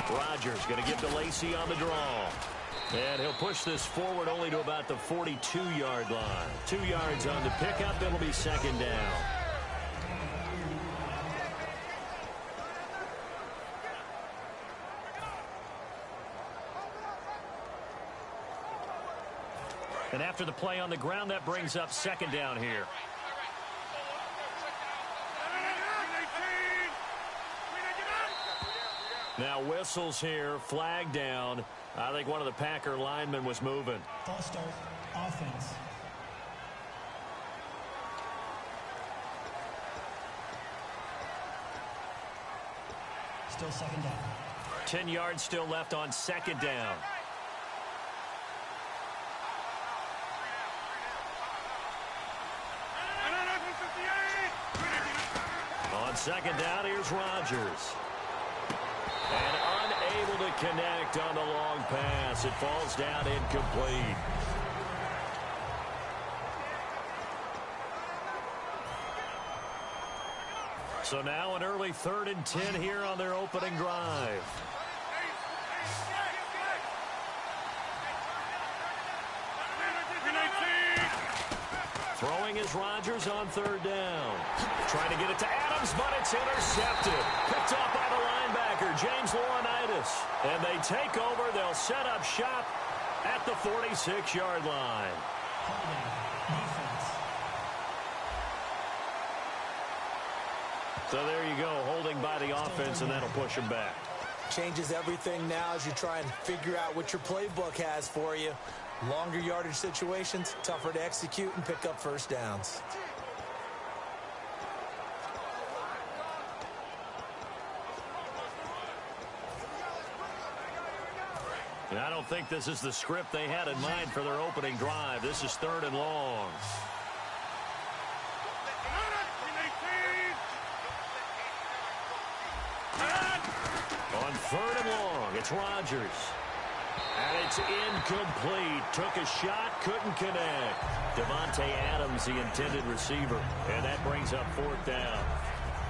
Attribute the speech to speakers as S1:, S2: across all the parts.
S1: Rodgers going to give to Lacey on the draw. And he'll push this forward only to about the 42-yard line. 2 yards on the pickup. It'll be second down. And after the play on the ground, that brings up second down here. Now whistles here, flag down. I think one of the Packer linemen was moving.
S2: False start, offense. Still second down.
S1: 10 yards still left on second down. On second down, here's Rodgers. And unable to connect on the long pass. It falls down incomplete. So now an early 3rd and 10 here on their opening drive. Throwing is Rodgers on 3rd down. Trying to get it to Adams, but it's intercepted. Picked off by the linebacker, James Laurinaitis. And they take over. They'll set up shop at the 46-yard line. So there you go, holding by the offense, and that'll push them back.
S3: Changes everything now as you try and figure out what your playbook has for you. Longer yardage situations, tougher to execute and pick up first downs.
S1: And I don't think this is the script they had in mind for their opening drive. This is 3rd and long. On 3rd and long, it's Rodgers. And it's incomplete. Took a shot, couldn't connect. Devontae Adams, the intended receiver. And that brings up 4th down.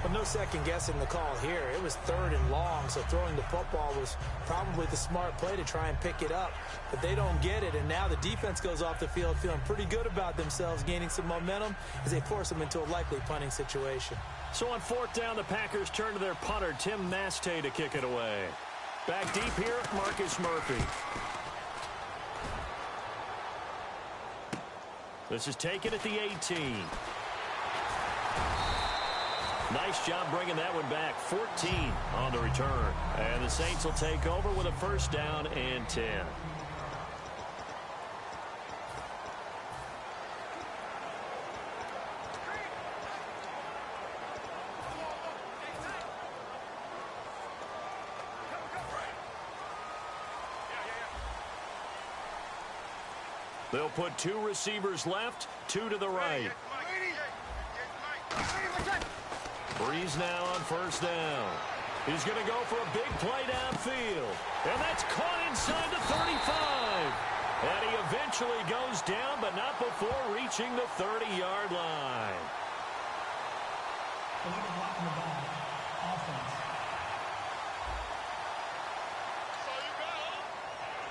S3: But no second guessing the call here. It was 3rd and long, so throwing the football was probably the smart play to try and pick it up. But they don't get it, and now the defense goes off the field feeling pretty good about themselves, gaining some momentum as they force them into a likely punting situation.
S1: So on 4th down, the Packers turn to their punter, Tim Mastey, to kick it away. Back deep here, Marcus Murphy. This is taken at the 18. Nice job bringing that one back. 14 on the return. And the Saints will take over with a 1st down and 10. They'll put 2 receivers left, 2 to the right. Breeze now on 1st down. He's going to go for a big play downfield. And that's caught inside the 35. And he eventually goes down, but not before reaching the 30-yard line.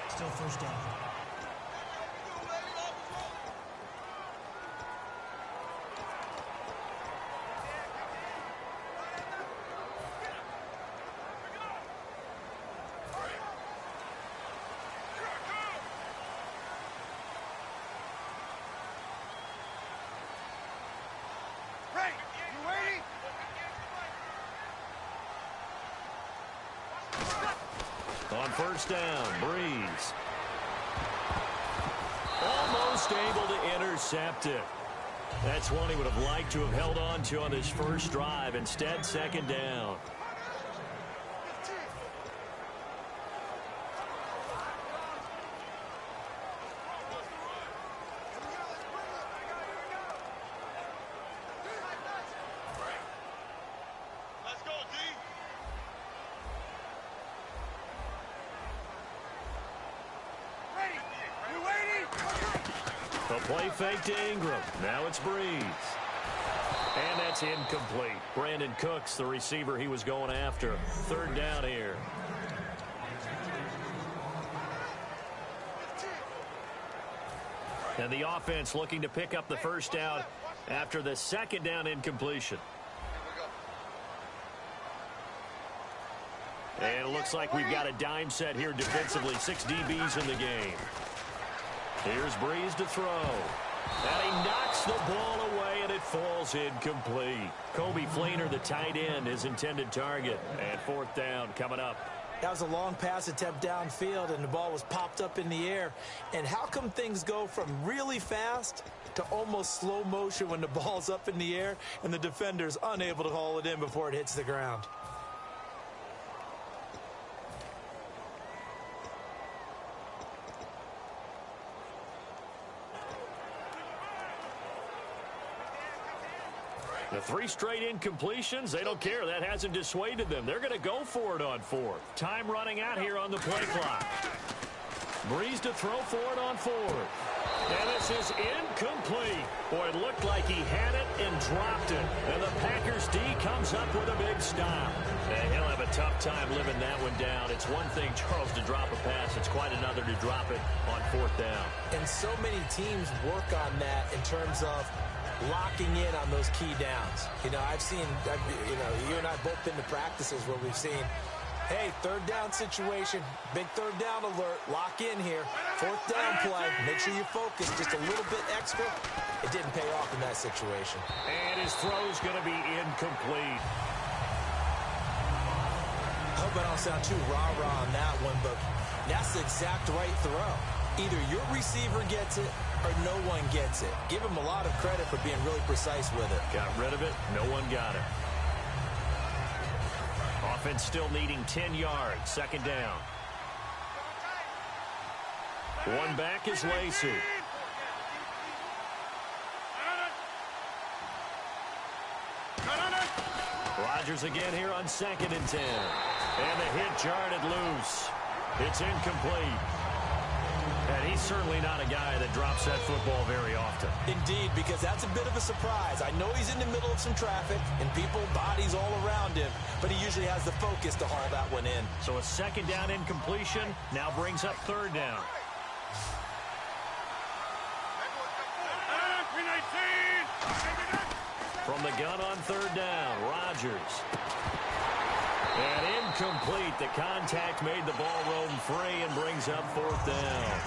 S2: Still 1st down.
S1: On 1st down, Breeze. Almost able to intercept it. That's one he would have liked to have held on to on his first drive. Instead, 2nd down. A play fake to Ingram. Now it's Breeze. And that's incomplete. Brandon Cooks, the receiver he was going after. Third down here. And the offense looking to pick up the first down after the second down incompletion. And it looks like we've got a dime set here defensively. 6 DBs in the game. Here's Breeze to throw. And he knocks the ball away, and it falls incomplete. Kobe Fleener, the tight end, his intended target. And fourth down coming up.
S3: That was a long pass attempt downfield, and the ball was popped up in the air. And how come things go from really fast to almost slow motion when the ball's up in the air and the defender's unable to haul it in before it hits the ground?
S1: The 3 straight incompletions, they don't care. That hasn't dissuaded them. They're going to go for it on fourth. Time running out here on the play clock. Breeze to throw for it on fourth. And this is incomplete. Boy, it looked like he had it and dropped it. And the Packers D comes up with a big stop. And he'll have a tough time living that one down. It's one thing, Charles, to drop a pass. It's quite another to drop it on fourth down.
S3: And so many teams work on that in terms of locking in on those key downs. You know, you and I both been to practices where we've seen, hey, third down situation, big third down alert, lock in here, fourth down play, make sure you focus just a little bit extra. It didn't pay off in that situation.
S1: And his throw's going to be incomplete.
S3: I hope I don't sound too rah-rah on that one, but that's the exact right throw. Either your receiver gets it or no one gets it. Give him a lot of credit for being really precise with it.
S1: Got rid of it. No one got it. Offense still needing 10 yards. Second down. One back is Lacey. Rodgers again here on 2nd and 10. And the hit jarred it loose. It's incomplete. And he's certainly not a guy that drops that football very often.
S3: Indeed, because that's a bit of a surprise. I know he's in the middle of some traffic and people, bodies all around him, but he usually has the focus to haul that one in.
S1: So a second down incompletion now brings up third down. From the gun on third down, Rodgers. And incomplete. The contact made the ball roam free and brings up fourth down.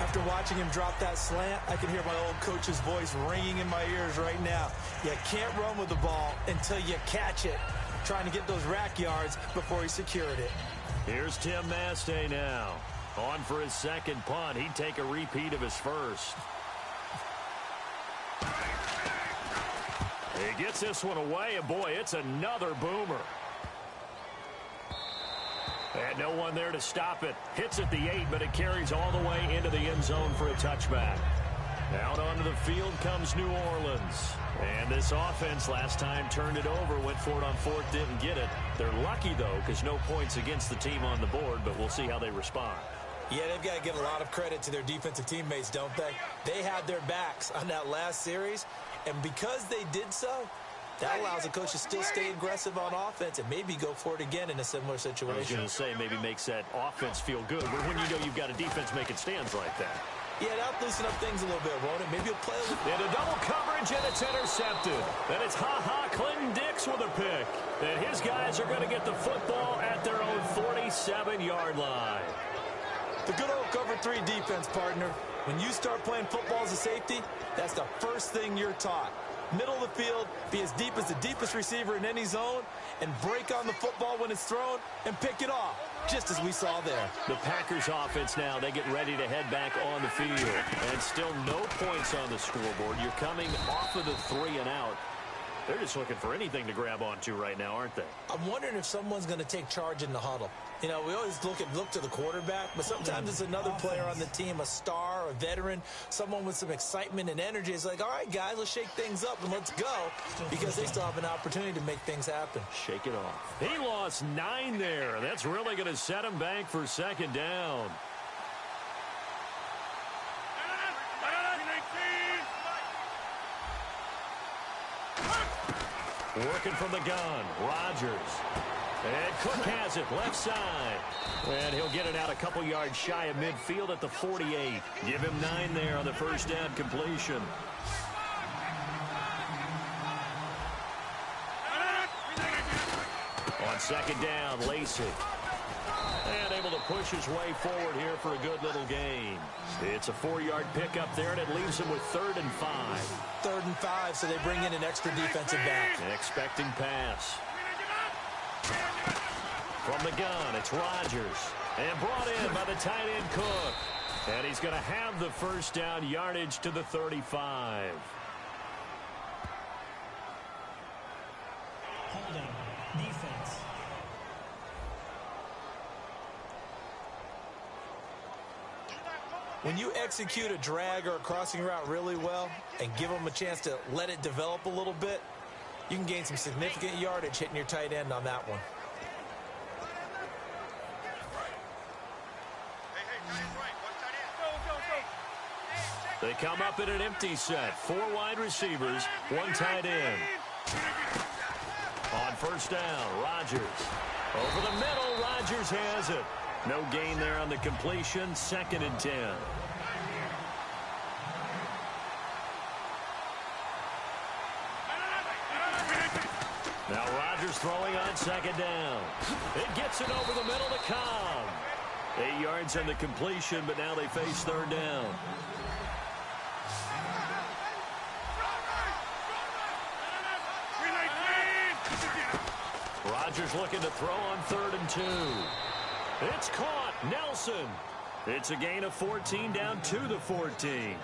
S3: After watching him drop that slant, I can hear my old coach's voice ringing in my ears right now. You can't run with the ball until you catch it. Trying to get those rack yards before he secured it.
S1: Here's Tim Mastay now. On for his second punt. He'd take a repeat of his first. He gets this one away, and boy, it's another boomer. And no one there to stop it. Hits at the 8, but it carries all the way into the end zone for a touchback. Out onto the field comes New Orleans. And this offense last time turned it over, went for it on fourth, didn't get it. They're lucky, though, because no points against the team on the board, but we'll see how they respond.
S3: Yeah, they've got to give a lot of credit to their defensive teammates, don't they? They had their backs on that last series, and because they did so, that allows the coach to still stay aggressive on offense and maybe go for it again in a similar situation.
S1: I was going to say maybe makes that offense feel good, but when you know you've got a defense making stands like that.
S3: Yeah, that'll loosen up things a little bit, won't it? Maybe he'll play a little.
S1: And a double coverage, and it's intercepted. And it's Clinton Dix with a pick. And his guys are going to get the football at their own 47-yard line.
S3: The good old cover 3 defense, partner. When you start playing football as a safety, that's the first thing you're taught. Middle of the field, be as deep as the deepest receiver in any zone, and break on the football when it's thrown and pick it off, just as we saw there.
S1: The Packers offense now, they get ready to head back on the field. And still no points on the scoreboard. You're coming off of the 3 and out. They're just looking for anything to grab onto right now, aren't they?
S3: I'm wondering if someone's going to take charge in the huddle. You know, we always look to the quarterback, but sometimes it's another player on the team, a star, a veteran, someone with some excitement and energy. It's like, all right, guys, let's shake things up and let's go, because they still have an opportunity to make things happen.
S1: Shake it off. He lost 9 there. That's really going to set him back for second down. Working from the gun, Rodgers. And Cook has it, left side. And he'll get it out a couple yards shy of midfield at the 48. Give him 9 there on the first down completion. On second down, Lacey. And able to push his way forward here for a good little gain. It's a 4-yard pickup there, and it leaves him with 3rd and 5.
S3: 3rd and 5, so they bring in an extra defensive back.
S1: Expecting pass. From the gun, it's Rodgers. And brought in by the tight end Cook. And he's going to have the first down, yardage to the 35.
S2: Holding. Defense.
S3: When you execute a drag or a crossing route really well and give them a chance to let it develop a little bit, you can gain some significant yardage hitting your tight end on that one.
S1: They come up in an empty set. 4 wide receivers, 1 tight end. On first down, Rodgers. Over the middle, Rodgers has it. No gain there on the completion, 2nd and 10. Now Rodgers throwing on 2nd down. It gets it over the middle to Cobb. 8 yards on the completion, but now they face 3rd down. Rodgers looking to throw on 3rd and 2. It's caught. Nelson. It's a gain of 14 down to the 14.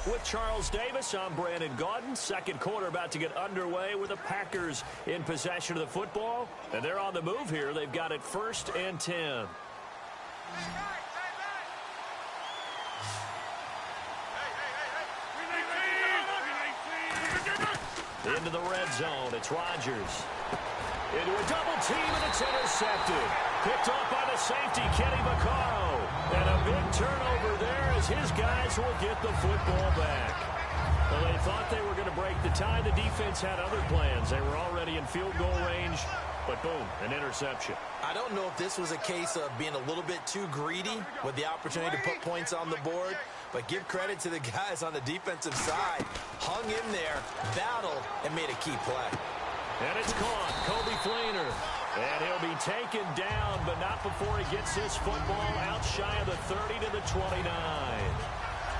S1: With Charles Davis, I'm Brandon Gaudin. Second quarter about to get underway with the Packers in possession of the football. And they're on the move here. They've got it 1st and 10. Into the red zone. It's Rodgers. Into a double team, and it's intercepted. Picked off by the safety, Kenny Vaccaro. And a big turnover there as his guys will get the football back. Well, they thought they were going to break the tie. The defense had other plans. They were already in field goal range. But boom, an interception.
S3: I don't know if this was a case of being a little bit too greedy with the opportunity to put points on the board, but give credit to the guys on the defensive side. Hung in there, battled, and made a key play.
S1: And it's caught. Kobe Fleener. And he'll be taken down, but not before he gets this football out shy of the 30 to the 29.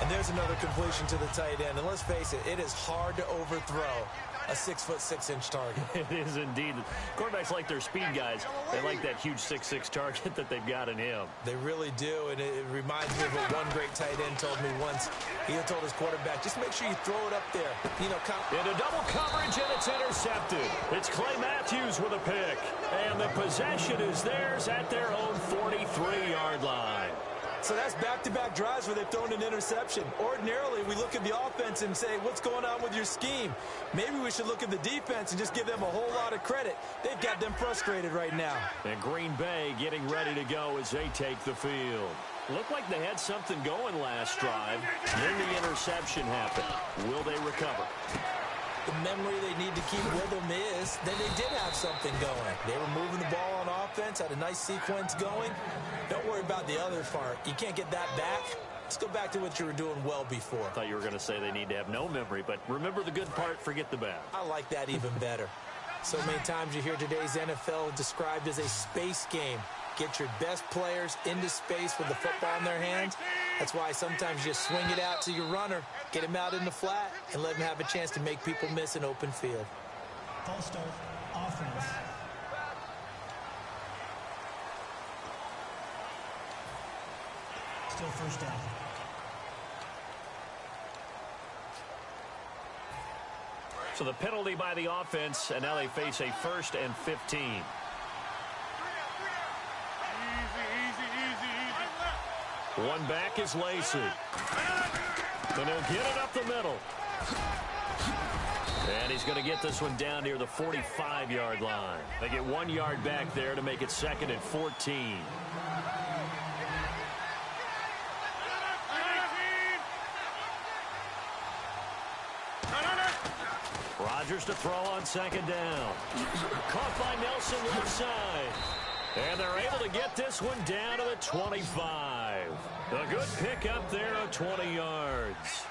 S3: And there's another completion to the tight end. And let's face it, it is hard to overthrow a 6'6" target.
S1: It is indeed. Quarterbacks like their speed guys. They like that huge 6'6" target that they've got in him.
S3: They really do, and it reminds me of what one great tight end told me once. He told his quarterback, just make sure you throw it up there. You know,
S1: into double coverage, and it's intercepted. It's Clay Matthews with a pick. And the possession is theirs at their own 43-yard line.
S3: So that's back-to-back drives where they've thrown an interception. Ordinarily, we look at the offense and say, what's going on with your scheme? Maybe we should look at the defense and just give them a whole lot of credit. They've got them frustrated right now.
S1: And Green Bay getting ready to go as they take the field. Looked like they had something going last drive. Then the interception happened. Will they recover?
S3: The memory they need to keep with them is that they did have something going. They were moving the ball on offense, had a nice sequence going. Don't worry about the other part. You can't get that back. Let's go back to what you were doing well before.
S1: I thought you were going to say they need to have no memory, but remember the good part, forget the bad.
S3: I like that even better. So many times you hear today's NFL described as a space game. Get your best players into space with the football in their hands. That's why sometimes you just swing it out to your runner, get him out in the flat, and let him have a chance to make people miss an open field.
S2: False start. Offense. Still 1st down.
S1: So the penalty by the offense, and now they face a 1st and 15. One back is Lacey. And he'll get it up the middle. And he's going to get this one down near the 45-yard line. They get 1 yard back there to make it 2nd and 14. Rodgers to throw on second down. Caught by Nelson left side. And they're able to get this one down to the 25. A good pickup there of 20 yards.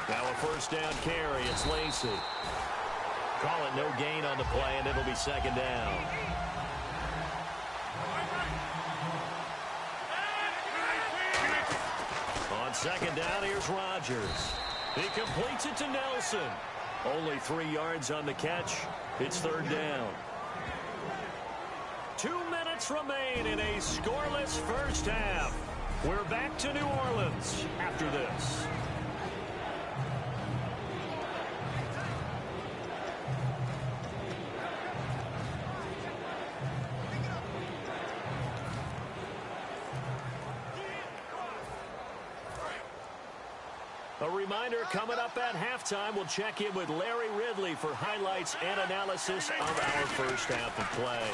S1: Now a first down carry. It's Lacy. Call it no gain on the play, and it'll be second down. On second down, here's Rodgers. He completes it to Nelson. Only 3 yards on the catch. It's third down. 2 minutes remain in a scoreless first half. We're back to New Orleans after this. A reminder, coming up at halftime, we'll check in with Larry Ridley for highlights and analysis of our first half of play.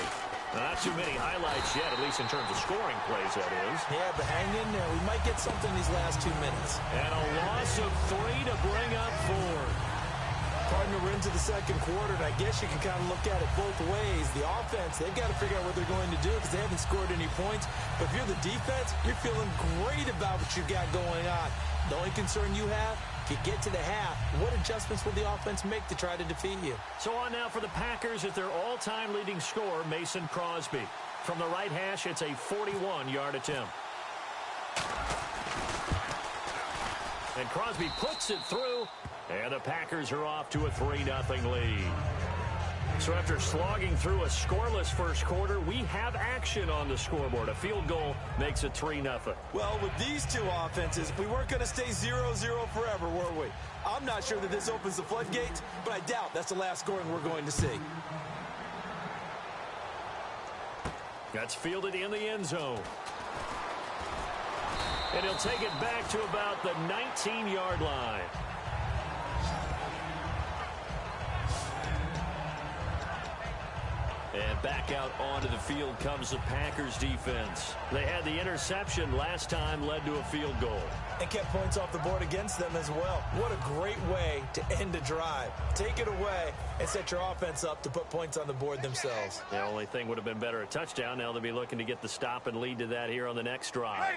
S1: Now, not too many highlights yet, at least in terms of scoring plays, that is.
S3: Yeah, but hang in there. We might get something these last 2 minutes.
S1: And a loss of 3 to bring up 4.
S3: Partner, we're into the second quarter, and I guess you can kind of look at it both ways. The offense, they've got to figure out what they're going to do because they haven't scored any points. But if you're the defense, you're feeling great about what you got going on. The only concern you have, if you get to the half, what adjustments will the offense make to try to defeat you?
S1: So on now for the Packers at their all-time leading scorer, Mason Crosby. From the right hash, it's a 41-yard attempt. And Crosby puts it through, and the Packers are off to a 3-0 lead. So after slogging through a scoreless first quarter, we have action on the scoreboard. A field goal makes it 3-0.
S3: Well, with these two offenses, we weren't going to stay 0-0 forever, were we? I'm not sure that this opens the floodgates, but I doubt that's the last scoring we're going to see.
S1: That's fielded in the end zone. And he'll take it back to about the 19-yard line. And back out onto the field comes the Packers defense. They had the interception last time, led to a field goal.
S3: And kept points off the board against them as well. What a great way to end a drive. Take it away and set your offense up to put points on the board themselves.
S1: The only thing would have been better a touchdown. Now they'll be looking to get the stop and lead to that here on the next drive.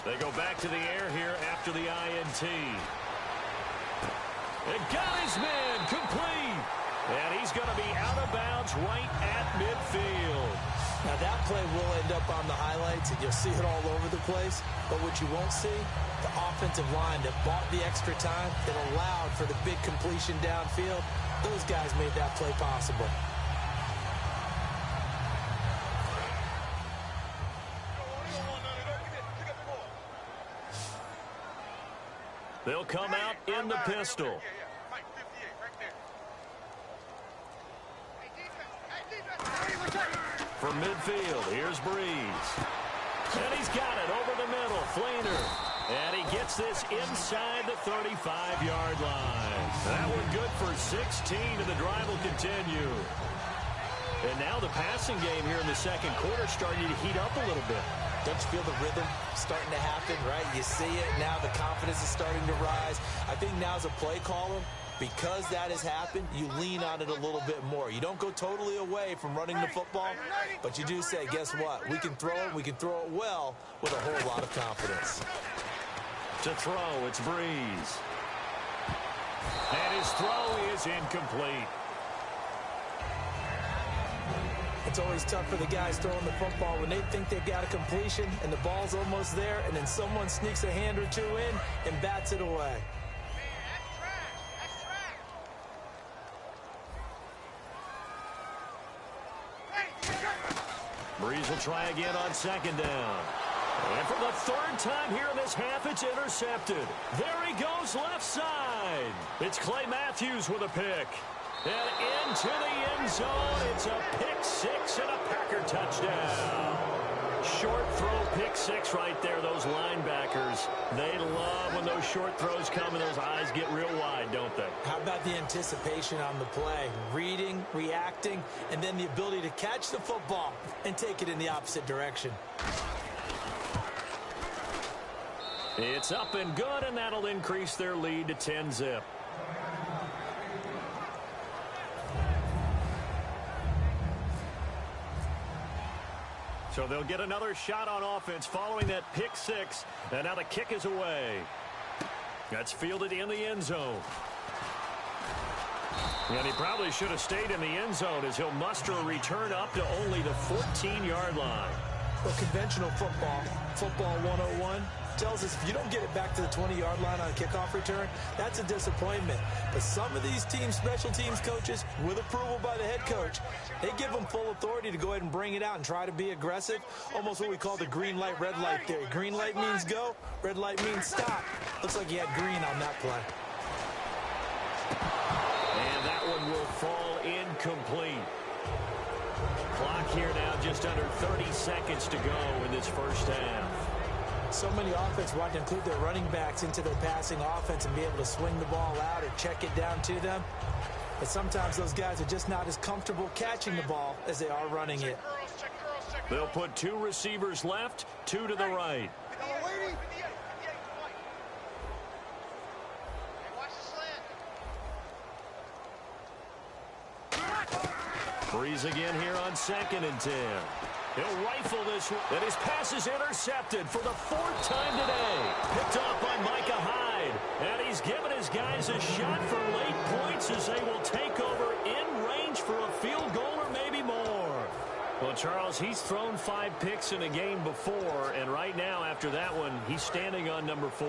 S1: They go back to the air here after the INT. And got his man complete. And he's going to be out of bounds right at midfield.
S3: Now that play will end up on the highlights, and you'll see it all over the place. But what you won't see, the offensive line that bought the extra time, that allowed for the big completion downfield, those guys made that play possible.
S1: They'll come out in the pistol. From midfield, here's Breeze. And he's got it over the middle, Fleener. And he gets this inside the 35-yard line. That one good for 16, and the drive will continue. And now the passing game here in the second quarter starting to heat up a little bit.
S3: Don't you feel the rhythm starting to happen, right? You see it now. The confidence is starting to rise. I think now as a play caller, because that has happened, you lean on it a little bit more. You don't go totally away from running the football, but you do say, guess what? We can throw it. We can throw it well with a whole lot of confidence.
S1: To throw, it's Breeze. And his throw is incomplete.
S3: It's always tough for the guys throwing the football when they think they've got a completion and the ball's almost there, and then someone sneaks a hand or two in and bats it away.
S1: Breeze will try again on second down. And for the third time here in this half, it's intercepted. There he goes left side. It's Clay Matthews with a pick. And into the end zone, it's a pick six and a Packer touchdown. Short throw, pick six right there. Those linebackers, they love when those short throws come and those eyes get real wide, don't they?
S3: How about the anticipation on the play? Reading, reacting, and then the ability to catch the football and take it in the opposite direction.
S1: It's up and good, and that'll increase their lead to 10-zip. So they'll get another shot on offense following that pick six. And now the kick is away. That's fielded in the end zone. And he probably should have stayed in the end zone as he'll muster a return up to only the 14-yard line.
S3: Well, conventional football 101, tells us if you don't get it back to the 20-yard line on a kickoff return, that's a disappointment. But some of these teams, special teams coaches, with approval by the head coach, they give them full authority to go ahead and bring it out and try to be aggressive, almost what we call the green light, red light theory. Green light means go, red light means stop. Looks like he had green on that play.
S1: And that one will fall incomplete. Clock here now, just under 30 seconds to go in this first half.
S3: So many offenses want to include their running backs into their passing offense and be able to swing the ball out or check it down to them. But sometimes those guys are just not as comfortable catching the ball as they are running it.
S1: They'll put two receivers left, two to the right. Breeze again here on 2nd and 10. He'll rifle this one, and his pass is intercepted for the 4th time today. Picked off by Micah Hyde, and he's given his guys a shot for late points as they will take over in range for a field goal or maybe more. Well, Charles, he's thrown 5 picks in a game before, and right now after that one, he's standing on number 4.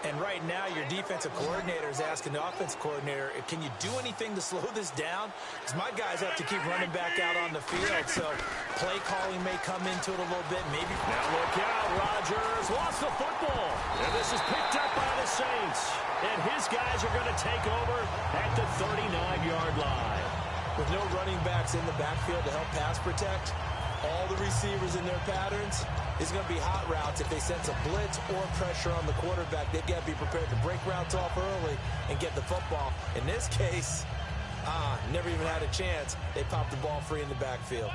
S3: And right now, your defensive coordinator is asking the offensive coordinator, can you do anything to slow this down? Because my guys have to keep running back out on the field, so play calling may come into it a little bit. Maybe.
S1: Now look out, Rodgers lost the football. And this is picked up by the Saints. And his guys are going to take over at the 39-yard line.
S3: With no running backs in the backfield to help pass protect, all the receivers in their patterns, it's going to be hot routes. If they sense a blitz or pressure on the quarterback, they've got to be prepared to break routes off early and get the football. In this case, never even had a chance. They popped the ball free in the backfield.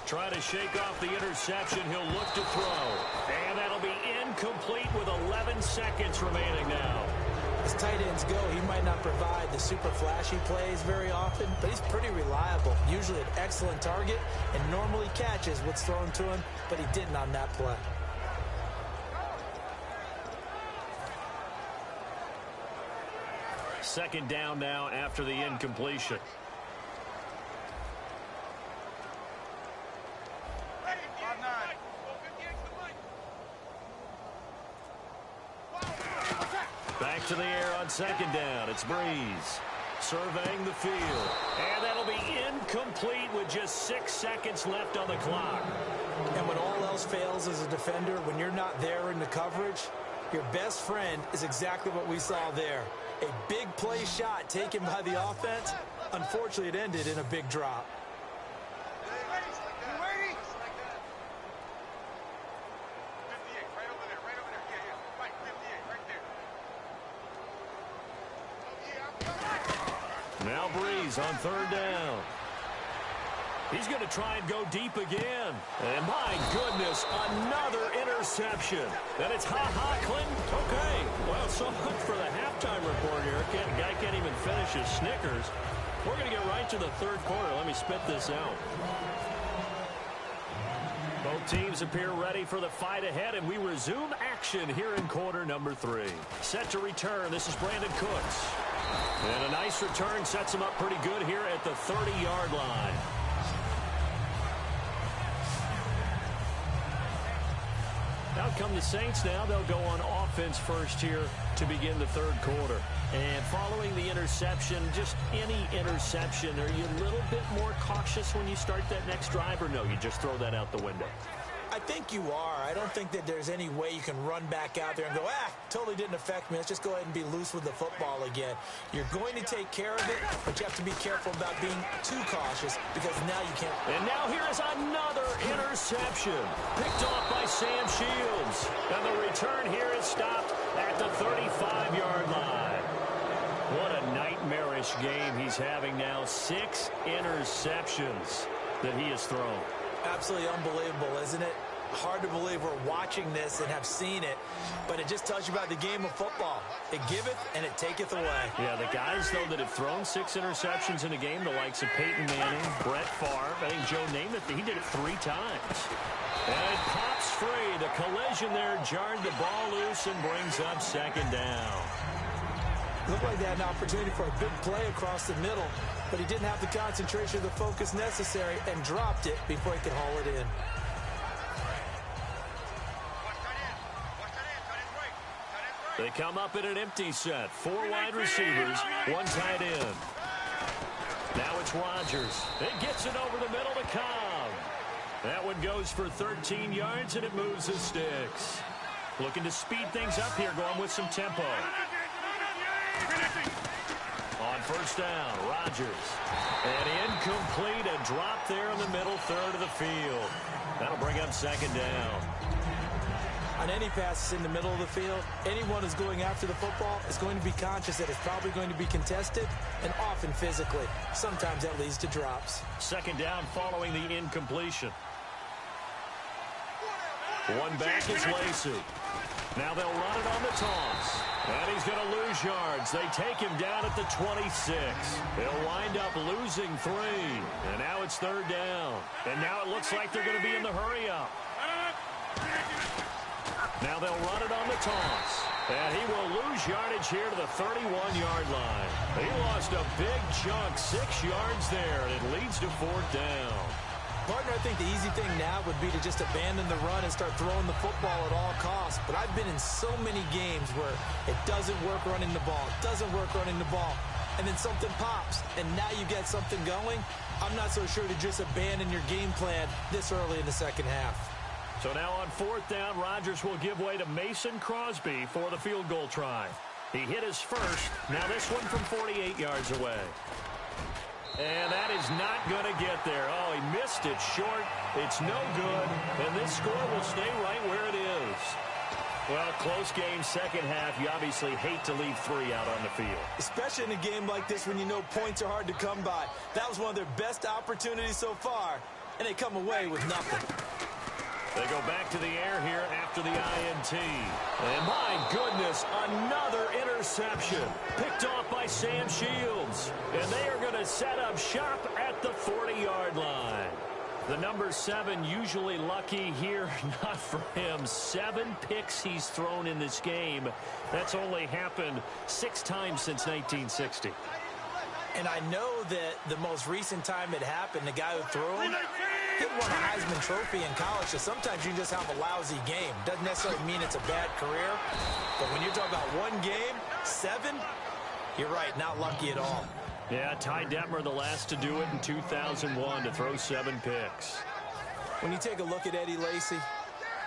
S1: Try to shake off the interception. He'll look to throw. And that'll be incomplete with 11 seconds remaining now.
S3: As tight ends go, he might not provide the super flashy plays very often, but he's pretty reliable. Usually an excellent target and normally catches what's thrown to him, but he didn't on that play.
S1: Second down now after the incompletion. Back to the air on 2nd down. It's Breeze surveying the field. And that'll be incomplete with just 6 seconds left on the clock.
S3: And when all else fails as a defender, when you're not there in the coverage, your best friend is exactly what we saw there. A big play shot taken by the offense. Unfortunately, it ended in a big drop.
S1: Now Breeze on 3rd down. He's going to try and go deep again. And my goodness, another interception. And it's ha-ha, Clinton. Okay, well, so much for the halftime report here. The guy can't even finish his Snickers. We're going to get right to the 3rd quarter. Let me spit this out. Both teams appear ready for the fight ahead, and we resume action here in quarter number 3. Set to return. This is Brandon Cooks. And a nice return sets him up pretty good here at the 30-yard line. Out come the Saints now. They'll go on offense first here to begin the 3rd quarter. And following the interception, just any interception, are you a little bit more cautious when you start that next drive, or no, you just throw that out the window?
S3: I think you are. I don't think that there's any way you can run back out there and go, totally didn't affect me. Let's just go ahead and be loose with the football again. You're going to take care of it, but you have to be careful about being too cautious because now you can't.
S1: And now here is another interception. Picked off by Sam Shields. And the return here is stopped at the 35-yard line. What a nightmarish game he's having now. 6 interceptions that he has thrown.
S3: Absolutely unbelievable, isn't it? Hard to believe we're watching this and have seen it, but it just tells you about the game of football. It giveth and it taketh away.
S1: Yeah, the guys, though, that have thrown 6 interceptions in a game, the likes of Peyton Manning, Brett Favre, I think Joe Namath, he did it 3 times. And it pops free. The collision there jarred the ball loose and brings up second down.
S3: Looked like they had an opportunity for a big play across the middle, but he didn't have the concentration or the focus necessary and dropped it before he could haul it in.
S1: They come up in an empty set. 4 wide receivers, 1 tight end. Now it's Rodgers. It gets it over the middle to Cobb. That one goes for 13 yards, and it moves the sticks. Looking to speed things up here, going with some tempo. On first down, Rodgers. And incomplete, a drop there in the middle third of the field. That'll bring up second down.
S3: On any passes in the middle of the field, anyone who's going after the football is going to be conscious that it's probably going to be contested and often physically. Sometimes that leads to drops.
S1: Second down following the incompletion. One back is Lacey. Now they'll run it on the toss. And he's going to lose yards. They take him down at the 26. They'll wind up losing 3. And now it's third down. And now it looks like they're going to be in the hurry-up. Now they'll run it on the toss. And he will lose yardage here to the 31-yard line. He lost a big chunk, 6 yards there, and it leads to fourth down.
S3: Partner, I think the easy thing now would be to just abandon the run and start throwing the football at all costs. But I've been in so many games where it doesn't work running the ball. It doesn't work running the ball. And then something pops, and now you get something going. I'm not so sure to just abandon your game plan this early in the second half.
S1: So now on fourth down, Rodgers will give way to Mason Crosby for the field goal try. He hit his first. Now this one from 48 yards away. And that is not going to get there. Oh, he missed it short. It's no good. And this score will stay right where it is. Well, close game, second half. You obviously hate to leave 3 out on the field.
S3: Especially in a game like this when you know points are hard to come by. That was one of their best opportunities so far. And they come away with nothing.
S1: They go back to the air here after the INT. And my goodness, another interception. Picked off by Sam Shields. And they are going to set up shop at the 40-yard line. The number 7 usually lucky here, not for him. 7 picks he's thrown in this game. That's only happened 6 times since 1960.
S3: And I know that the most recent time it happened, the guy who threw him, he won a Heisman Trophy in college, so sometimes you just have a lousy game. Doesn't necessarily mean it's a bad career, but when you're talking about one game, 7, you're right, not lucky at all.
S1: Yeah, Ty Detmer, the last to do it in 2001, to throw 7 picks.
S3: When you take a look at Eddie Lacy,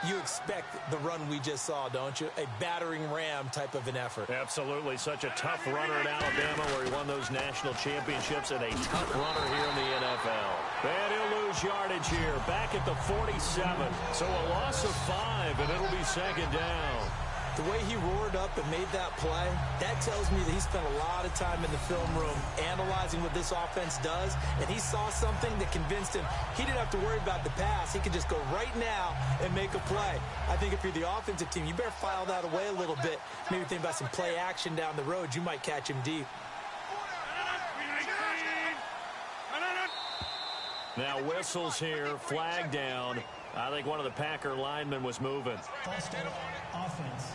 S3: you expect the run we just saw, don't you? A battering ram type of an effort.
S1: Absolutely. Such a tough runner at Alabama where he won those national championships, and a tough runner here in the NFL. And he'll lose yardage here, back at the 47. So a loss of 5, and it'll be second down.
S3: The way he roared up and made that play, that tells me that he spent a lot of time in the film room analyzing what this offense does, and he saw something that convinced him he didn't have to worry about the pass. He could just go right now and make a play. I think if you're the offensive team, you better file that away a little bit. Maybe think about some play action down the road. You might catch him deep.
S1: Now whistles here, flag down. I think one of the Packer linemen was moving.
S2: False start, offense.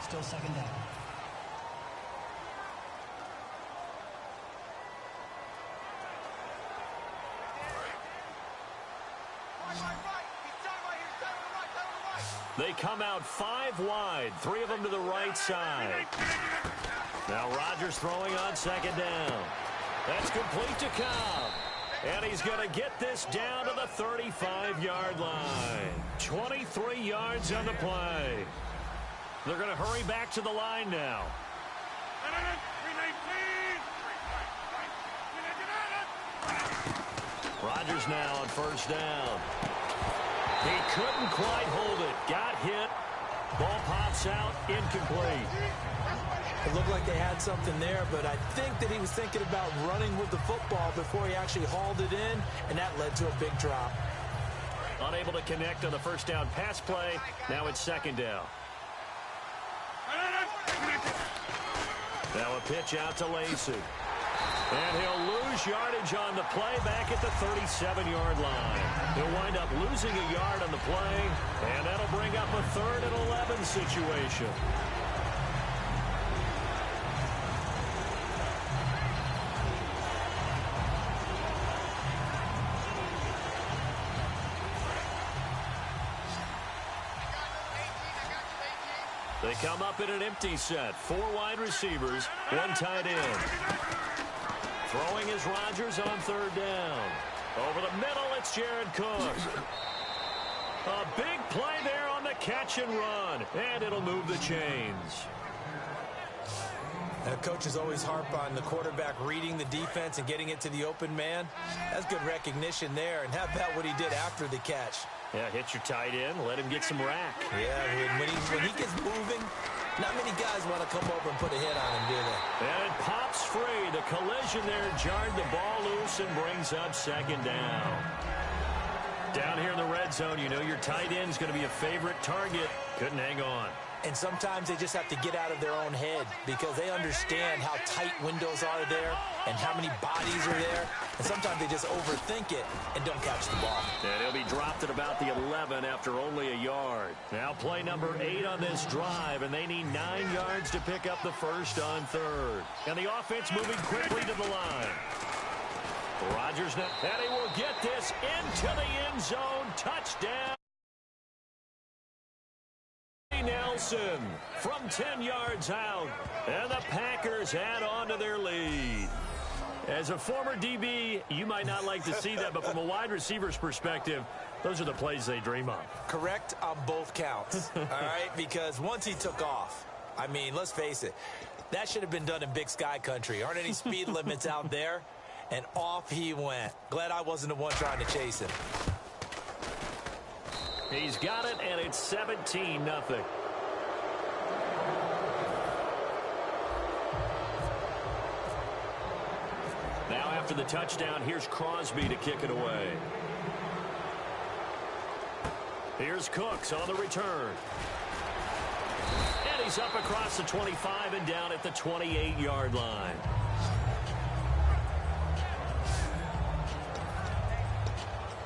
S2: Still second down.
S1: They come out 5 wide, 3 of them to the right side. Now Rodgers throwing on second down. That's complete to Cobb. And he's going to get this down to the 35-yard line. 23 yards on the play. They're going to hurry back to the line now. Rodgers now on first down. He couldn't quite hold it. Got hit. Ball pops out. Incomplete.
S3: It looked like they had something there, but I think that he was thinking about running with the football before he actually hauled it in, and that led to a big drop.
S1: Unable to connect on the first down pass play. Now it's second down. Now a pitch out to Lacey. And he'll lose yardage on the play back at the 37-yard line. He'll wind up losing a yard on the play, and that'll bring up a 3rd and 11 situation. They come up in an empty set. 4 wide receivers, 1 tight end. Throwing is Rodgers on third down. Over the middle, it's Jared Cook. A big play there on the catch and run. And it'll move the chains.
S3: Coaches always harp on the quarterback reading the defense and getting it to the open man. That's good recognition there. And how about what he did after the catch?
S1: Yeah, hit your tight end. Let him get some rack.
S3: Yeah, when he gets moving, not many guys want to come over and put a hit on him, do they?
S1: And it pops free. The collision there jarred the ball loose and brings up second down. Down here in the red zone, you know your tight end is going to be a favorite target. Couldn't hang on.
S3: And sometimes they just have to get out of their own head because they understand how tight windows are there and how many bodies are there. And sometimes they just overthink it and don't catch the ball.
S1: And he'll be dropped at about the 11 after only a yard. Now play number 8 on this drive, and they need 9 yards to pick up the first on third. And the offense moving quickly to the line. Rodgers now, and he will get this into the end zone. Touchdown. Nelson from 10 yards out, and the Packers add on to their lead. As a former DB, you might not like to see that, but from a wide receiver's perspective, those are the plays they dream of.
S3: Correct on both counts, all right? Because once he took off, I mean, let's face it, that should have been done in Big Sky country. Aren't any speed limits out there? And off he went. Glad I wasn't the one trying to chase him.
S1: He's got it, and it's 17-0. Now after the touchdown, here's Crosby to kick it away. Here's Cooks on the return. And he's up across the 25 and down at the 28-yard line.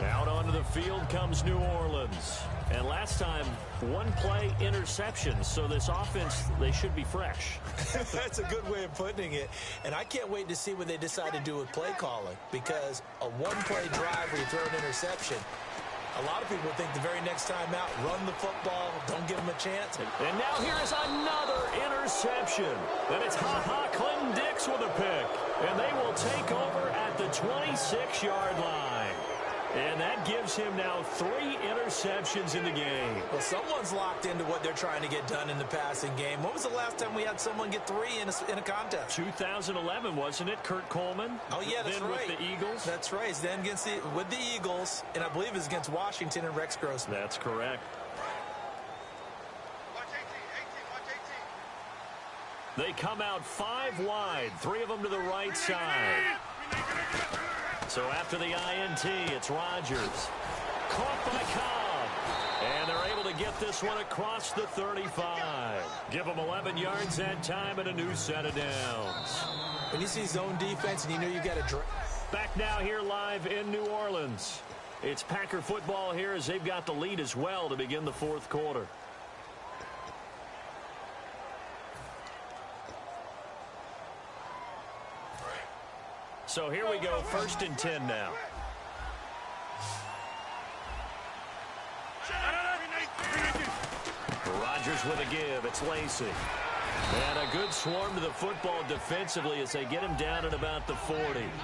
S1: Out onto the field comes New Orleans. And last time, 1 play interception. So this offense, they should be fresh.
S3: That's a good way of putting it. And I can't wait to see what they decide to do with play calling. Because a 1-play drive where you throw an interception, a lot of people think the very next time out, run the football, don't give them a chance.
S1: And now here's another interception. And it's Clinton Dix with a pick. And they will take over at the 26-yard line. And that gives him now 3 interceptions in the game.
S3: Well, someone's locked into what they're trying to get done in the passing game. When was the last time we had someone get 3 in a contest?
S1: 2011, wasn't it? Kurt Coleman?
S3: Oh, yeah, that's
S1: then
S3: right.
S1: With the Eagles?
S3: That's right. It's then with the Eagles, and I believe it's against Washington and Rex Grossman.
S1: That's correct. They come out 5 wide, 3 of them to the right side. So after the INT, it's Rodgers. Caught by Cobb. And they're able to get this one across the 35. Give them 11 yards that time and a new set of downs.
S3: When you see zone defense and you know you got to...
S1: Back now here live in New Orleans. It's Packer football here as they've got the lead as well to begin the 4th quarter. So here we go, 1st and 10 now. Rodgers with a give. It's Lacey. And a good swarm to the football defensively as they get him down at about the 40.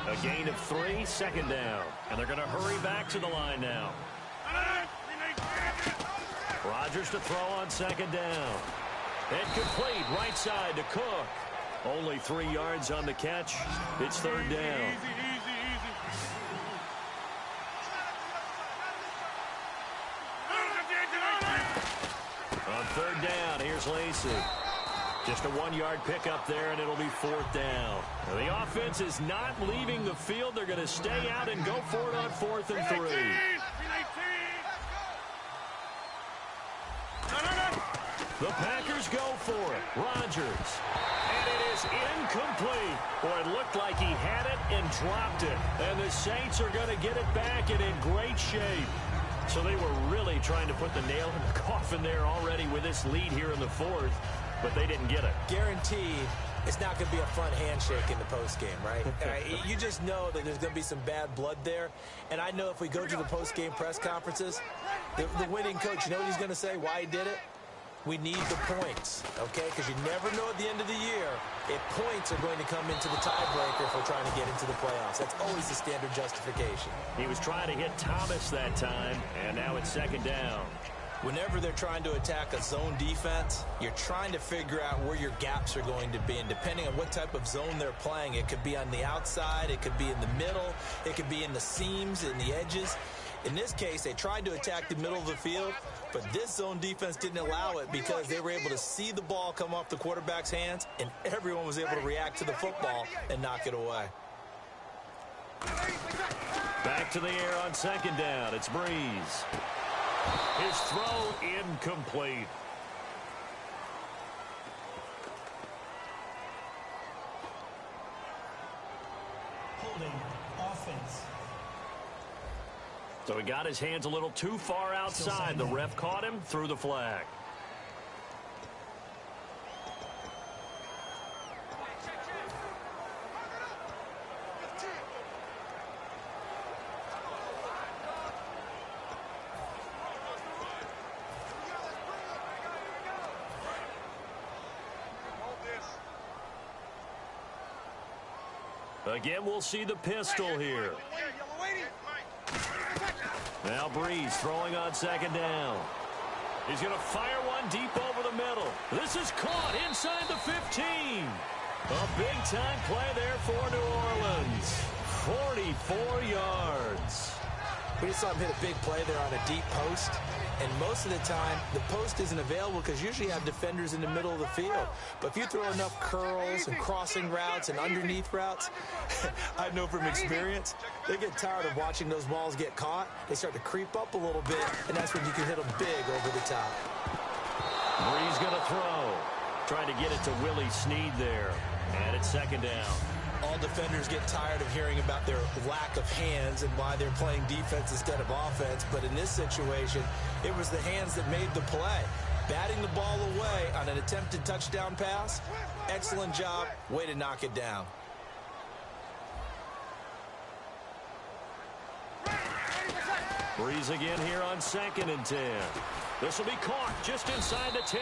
S1: A gain of 3, second down. And they're going to hurry back to the line now. Rodgers to throw on second down. And complete right side to Cook. Only 3 yards on the catch. It's third down. On third down, here's Lacey. Just a 1-yard pickup there, and it'll be fourth down. Now, the offense is not leaving the field. They're going to stay out and go for it on 4th and 3. The Packers go for it. Rodgers. And it is incomplete. Boy, it looked like he had it and dropped it. And the Saints are going to get it back and in great shape. So they were really trying to put the nail in the coffin there already with this lead here in the 4th. But they didn't get it.
S3: Guaranteed it's not going to be a fun handshake in the postgame, right? You just know that there's going to be some bad blood there. And I know if we go to the postgame press conferences, the winning coach, you know what he's going to say, why he did it? We need the points, okay? Because you never know at the end of the year if points are going to come into the tiebreaker if we're trying to get into the playoffs. That's always the standard justification.
S1: He was trying to hit Thomas that time, and now it's second down.
S3: Whenever they're trying to attack a zone defense, you're trying to figure out where your gaps are going to be. And depending on what type of zone they're playing, it could be on the outside, it could be in the middle, it could be in the seams, in the edges. In this case, they tried to attack the middle of the field, but this zone defense didn't allow it because they were able to see the ball come off the quarterback's hands, and everyone was able to react to the football and knock it away.
S1: Back to the air on second down. It's Breeze. His throw incomplete.
S2: Holding offense.
S1: So he got his hands a little too far outside. The ref caught him, threw the flag. Again, we'll see the pistol here. Now Breeze throwing on second down. He's going to fire one deep over the middle. This is caught inside the 15. A big-time play there for New Orleans. 44 yards.
S3: We just saw him hit a big play there on a deep post. And most of the time, the post isn't available because usually you have defenders in the middle of the field. But if you throw enough curls and crossing routes and underneath routes, I know from experience, they get tired of watching those balls get caught. They start to creep up a little bit, and that's when you can hit them big over the top.
S1: Breeze going to throw. Trying to get it to Willie Snead there. And it's second down.
S3: All defenders get tired of hearing about their lack of hands and why they're playing defense instead of offense. But in this situation, it was the hands that made the play. Batting the ball away on an attempted touchdown pass. Excellent job. Way to knock it down.
S1: Breeze again here on 2nd and 10. This will be caught just inside the 10.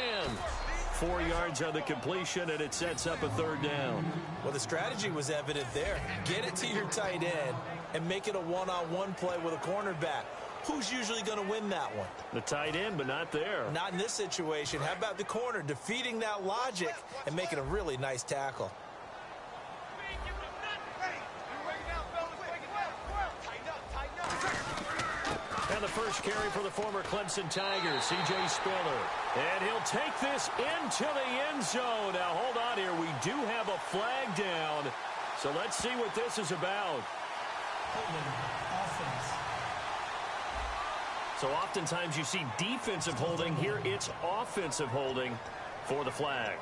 S1: 4 yards on the completion, and it sets up a third down.
S3: Well, the strategy was evident there. Get it to your tight end and make it a one-on-one play with a cornerback. Who's usually going to win that one?
S1: The tight end, but not there.
S3: Not in this situation. How about the corner defeating that logic and making a really nice tackle?
S1: And the first carry for the former Clemson Tigers, C.J. Spiller. And he'll take this into the end zone. Now, hold on here. We do have a flag down. So let's see what this is about.
S2: Holding offense.
S1: So oftentimes you see defensive holding. Here it's offensive holding for the flag.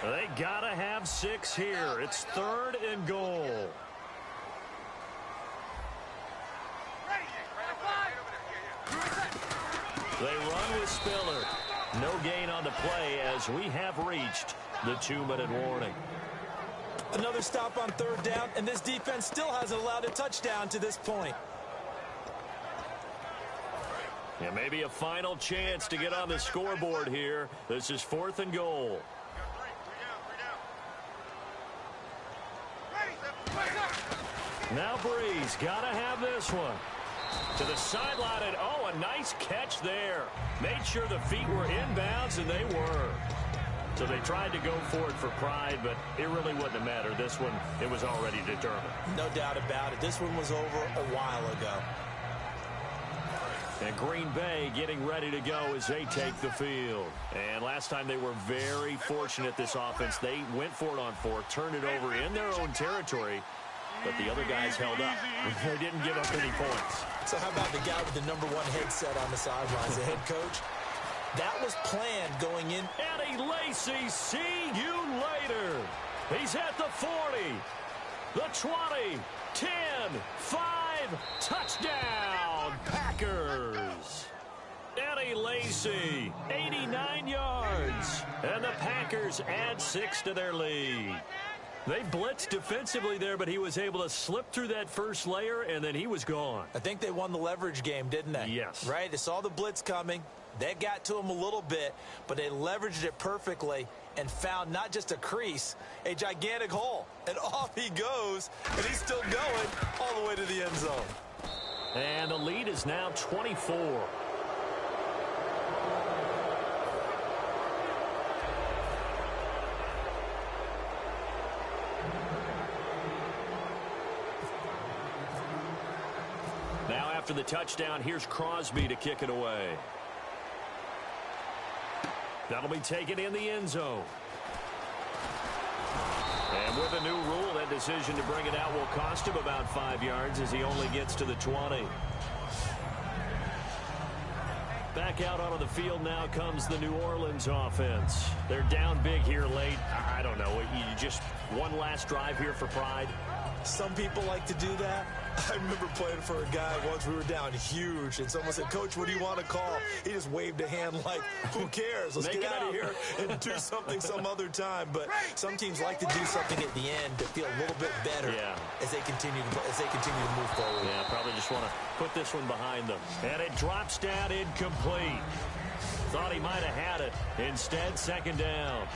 S1: They got to have 6 here. It's 3rd and goal. They run with Spiller. No gain on the play as we have reached the 2-minute warning.
S3: Another stop on 3rd down, and this defense still hasn't allowed a touchdown to this point.
S1: And maybe a final chance to get on the scoreboard here. This is 4th and goal. Now Breeze got to have this one. To the sideline, and oh, a nice catch there. Made sure the feet were inbounds, and they were. So they tried to go for it for pride, but it really wouldn't have mattered. This one, it was already determined.
S3: No doubt about it. This one was over a while ago.
S1: And Green Bay getting ready to go as they take the field. And last time they were very fortunate, this offense. They went for it on 4th, turned it over in their own territory, but the other guys held up. They didn't give up any points.
S3: So how about the guy with the #1 headset on the sidelines, the head coach? That was planned going in.
S1: Eddie Lacy, see you later. He's at the 40, the 20, 10, 5, touchdown, Packers. Eddie Lacy, 89 yards, and the Packers add 6 to their lead. They blitzed defensively there, but he was able to slip through that first layer, and then he was gone.
S3: I think they won the leverage game, didn't they?
S1: Yes.
S3: Right? They saw the blitz coming. They got to him a little bit, but they leveraged it perfectly and found not just a crease, a gigantic hole. And off he goes, and he's still going all the way to the end zone.
S1: And the lead is now 24. Now after the touchdown, here's Crosby to kick it away. That'll be taken in the end zone. And with a new rule, that decision to bring it out will cost him about 5 yards as he only gets to the 20. Back out onto the field now comes the New Orleans offense. They're down big here late. I don't know. You just one last drive here for pride.
S3: Some people like to do that. I remember playing for a guy once. We were down huge, and someone said, "Coach, what do you want to call?" He just waved a hand like, "Who cares? Let's get out of here and do something some other time." But some teams like to do something at the end to feel a little bit better as they continue to move forward.
S1: Yeah, probably just want to put this one behind them. And it drops down incomplete. Thought he might have had it. Instead, 2nd down.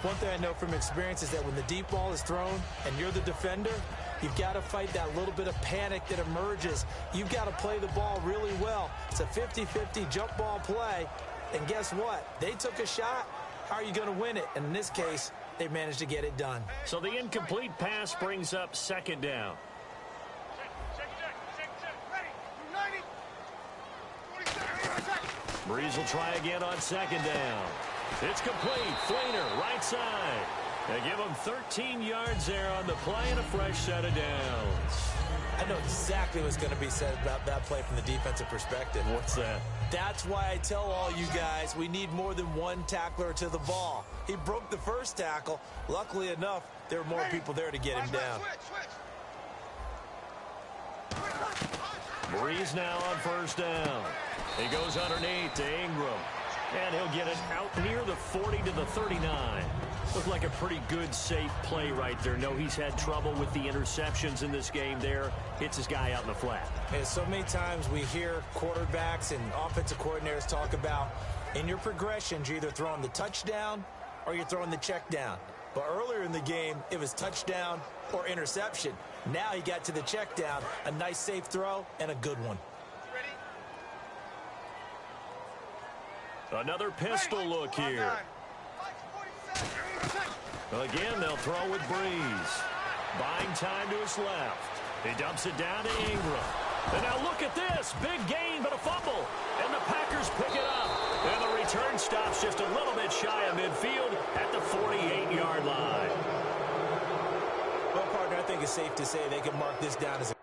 S3: One thing I know from experience is that when the deep ball is thrown and you're the defender, you've got to fight that little bit of panic that emerges. You've got to play the ball really well. It's a 50-50 jump ball play. And guess what? They took a shot. How are you going to win it? And in this case, they managed to get it done.
S1: So the incomplete pass brings up 2nd down. Breeze will try again on 2nd down. It's complete. Fleener, right side. They give him 13 yards there on the play and a fresh set of downs.
S3: I know exactly what's going to be said about that play from the defensive perspective.
S1: What's that?
S3: That's why I tell all you guys we need more than one tackler to the ball. He broke the first tackle. Luckily enough, there were more people there to get him down.
S1: Breeze now on 1st down. He goes underneath to Ingram. And he'll get it out near the 40 to the 39. Looked like a pretty good, safe play right there. No, he's had trouble with the interceptions in this game there. Hits his guy out in the flat.
S3: And so many times we hear quarterbacks and offensive coordinators talk about in your progressions, you're either throwing the touchdown or you're throwing the check down. But earlier in the game, it was touchdown or interception. Now he got to the check down, a nice safe throw and a good one.
S1: Another pistol look here. Again, they'll throw with Breeze. Buying time to his left. He dumps it down to Ingram. And now look at this. Big gain, but a fumble. And the Packers pick it up. And the return stops just a little bit shy of midfield at the 48-yard line.
S3: Well, partner, I think it's safe to say they can mark this down as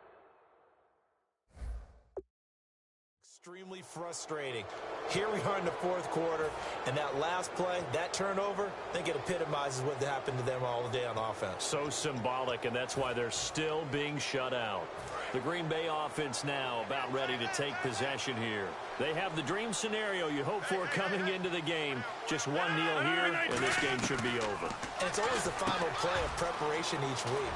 S3: extremely frustrating. Here we are in the 4th quarter, and that last play, that turnover, I think it epitomizes what happened to them all day on offense.
S1: So symbolic, and that's why they're still being shut out. The Green Bay offense now about ready to take possession here. They have the dream scenario you hope for coming into the game. Just one kneel here, and this game should be over.
S3: And it's always the final play of preparation each week.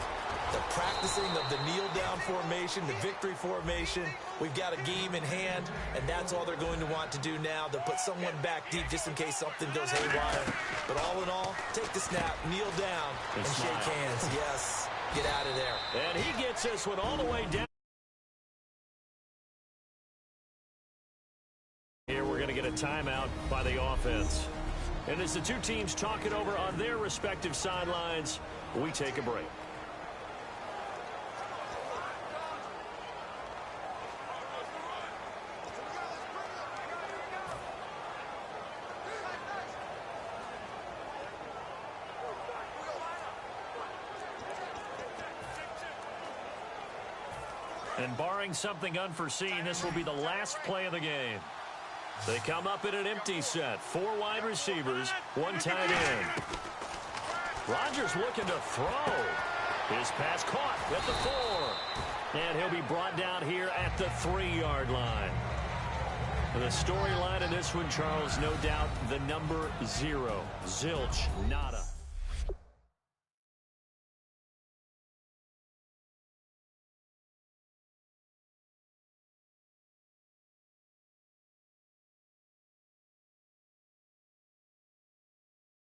S3: The practicing of the kneel-down formation, the victory formation. We've got a game in hand, and that's all they're going to want to do now. They'll put someone back deep just in case something goes haywire. But all in all, take the snap, kneel down, and shake hands. Yes, get out of there.
S1: And he gets this one all the way down. Here we're going to get a timeout by the offense. And as the two teams talk it over on their respective sidelines, we take a break. And barring something unforeseen, this will be the last play of the game. They come up in an empty set. 4 wide receivers, 1 tight end. Rodgers looking to throw. His pass caught at the 4. And he'll be brought down here at the 3-yard line. And the storyline in this one, Charles, no doubt the number 0. Zilch, nada.